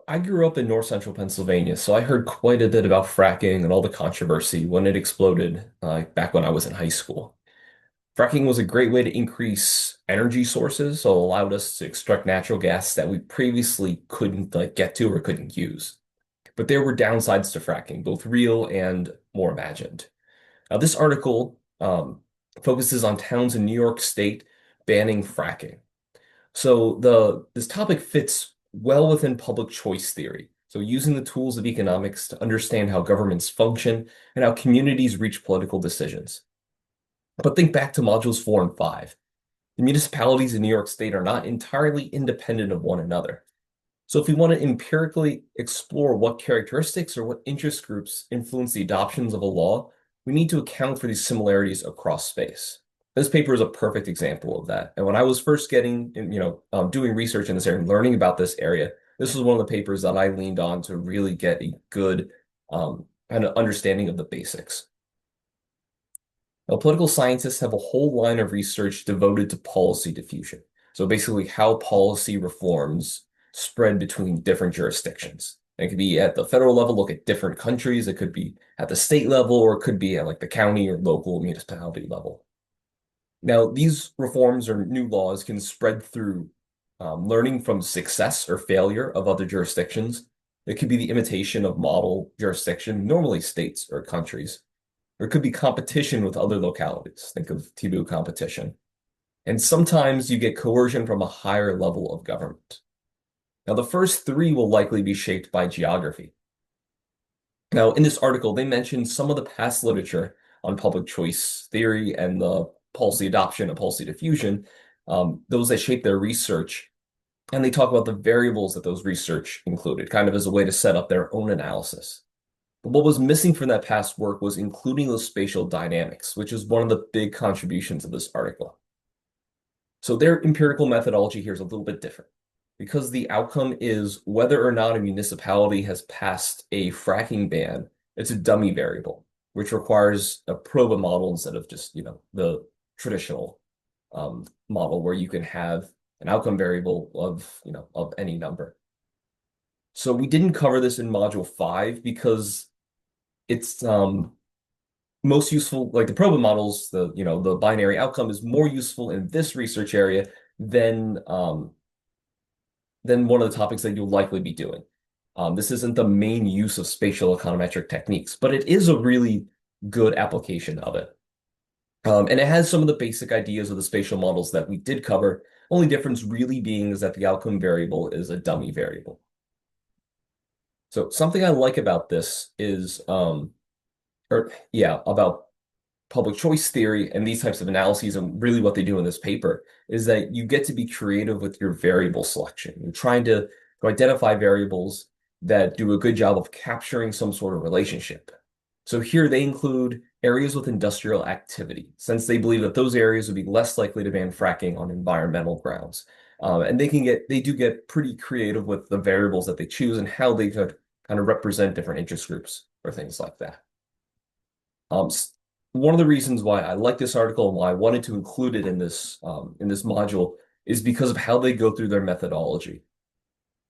I grew up in north central Pennsylvania, so I heard quite a bit about fracking and all the controversy when it exploded back when I was in high school. Fracking was a great way to increase energy sources, so it allowed us to extract natural gas that we previously couldn't get to or couldn't use. But there were downsides to fracking, both real and more imagined. Now, this article focuses on towns in New York State banning fracking. So this topic fits well within public choice theory. So using the tools of economics to understand how governments function and how communities reach political decisions. But think back to modules 4 and 5. The municipalities in New York State are not entirely independent of one another. So if we want to empirically explore what characteristics or what interest groups influence the adoptions of a law, we need to account for these similarities across space. This paper is a perfect example of that. And when I was first doing research in this area and learning about this area, this was one of the papers that I leaned on to really get a good kind of understanding of the basics. Now, political scientists have a whole line of research devoted to policy diffusion. So basically how policy reforms spread between different jurisdictions. It could be at the federal level, look at different countries. It could be at the state level, or it could be at like the county or local municipality level. Now, these reforms or new laws can spread through learning from success or failure of other jurisdictions. It could be the imitation of model jurisdiction, normally states or countries. Or it could be competition with other localities. Think of Tibu competition. And sometimes you get coercion from a higher level of government. Now, the first three will likely be shaped by geography. Now, in this article, they mentioned some of the past literature on public choice theory and the policy adoption and policy diffusion, those that shape their research. And they talk about the variables that those research included, kind of as a way to set up their own analysis. But what was missing from that past work was including those spatial dynamics, which is one of the big contributions of this article. So their empirical methodology here is a little bit different because the outcome is whether or not a municipality has passed a fracking ban. It's a dummy variable, which requires a proba model instead of just, the traditional model where you can have an outcome variable of any number. So we didn't cover this in module 5 because it's most useful, like the proba models, the binary outcome is more useful in this research area than one of the topics that you'll likely be doing. This isn't the main use of spatial econometric techniques, but it is a really good application of it. And it has some of the basic ideas of the spatial models that we did cover. Only difference really being is that the outcome variable is a dummy variable. So something I like about this is, about public choice theory and these types of analyses and really what they do in this paper is that you get to be creative with your variable selection. You're trying to identify variables that do a good job of capturing some sort of relationship. So here they include areas with industrial activity, since they believe that those areas would be less likely to ban fracking on environmental grounds. And they do get pretty creative with the variables that they choose and how they could kind of represent different interest groups or things like that. One of the reasons why I like this article and why I wanted to include it in this module is because of how they go through their methodology.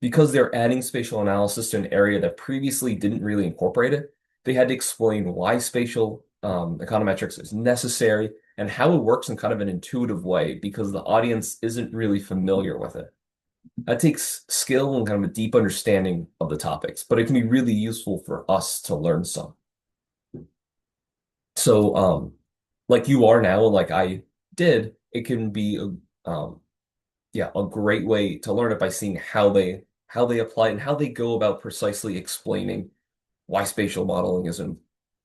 Because they're adding spatial analysis to an area that previously didn't really incorporate it, they had to explain why spatial econometrics is necessary and how it works in kind of an intuitive way because the audience isn't really familiar with it. That takes skill and kind of a deep understanding of the topics, but it can be really useful for us to learn some. So, like you are now, like I did, it can be a great way to learn it by seeing how they apply it and how they go about precisely explaining why spatial modeling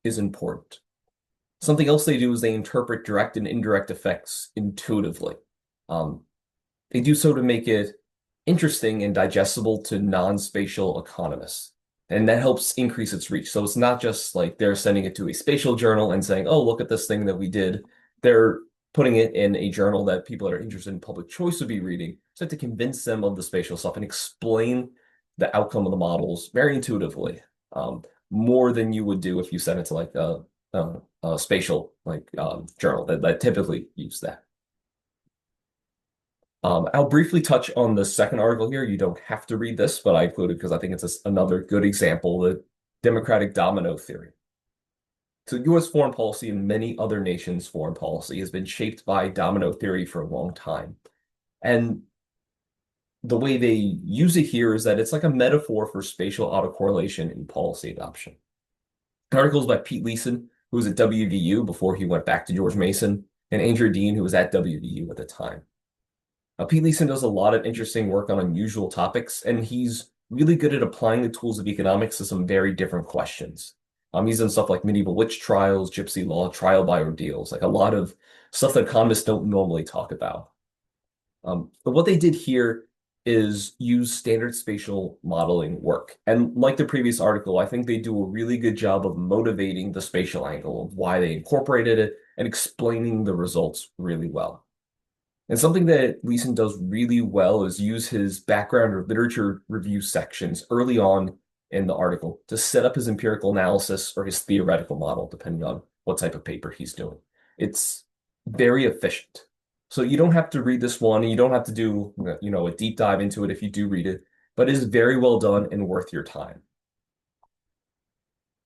is important. Something else they do is they interpret direct and indirect effects intuitively. Um, they do so to make it interesting and digestible to non-spatial economists. And that helps increase its reach. So it's not just like they're sending it to a spatial journal and saying, oh, look at this thing that we did. They're putting it in a journal that people that are interested in public choice would be reading. So to convince them of the spatial stuff and explain the outcome of the models very intuitively, more than you would do if you sent it to like a spatial journal that typically use that. I'll briefly touch on the second article here. You don't have to read this, but I included because I think it's another good example, the democratic domino theory. So U.S. foreign policy and many other nations' foreign policy has been shaped by domino theory for a long time. And the way they use it here is that it's like a metaphor for spatial autocorrelation in policy adoption. Articles by Pete Leeson, who was at WVU before he went back to George Mason, and Andrew Dean, who was at WVU at the time. Pete Leeson does a lot of interesting work on unusual topics, and he's really good at applying the tools of economics to some very different questions. He's done stuff like medieval witch trials, gypsy law, trial by ordeals, like a lot of stuff that economists don't normally talk about. But what they did here is use standard spatial modeling work. And like the previous article, I think they do a really good job of motivating the spatial angle of why they incorporated it and explaining the results really well. And something that Leeson does really well is use his background or literature review sections early on in the article to set up his empirical analysis or his theoretical model, depending on what type of paper he's doing. It's very efficient. So you don't have to read this one, and you don't have to do, a deep dive into it if you do read it, but it is very well done and worth your time.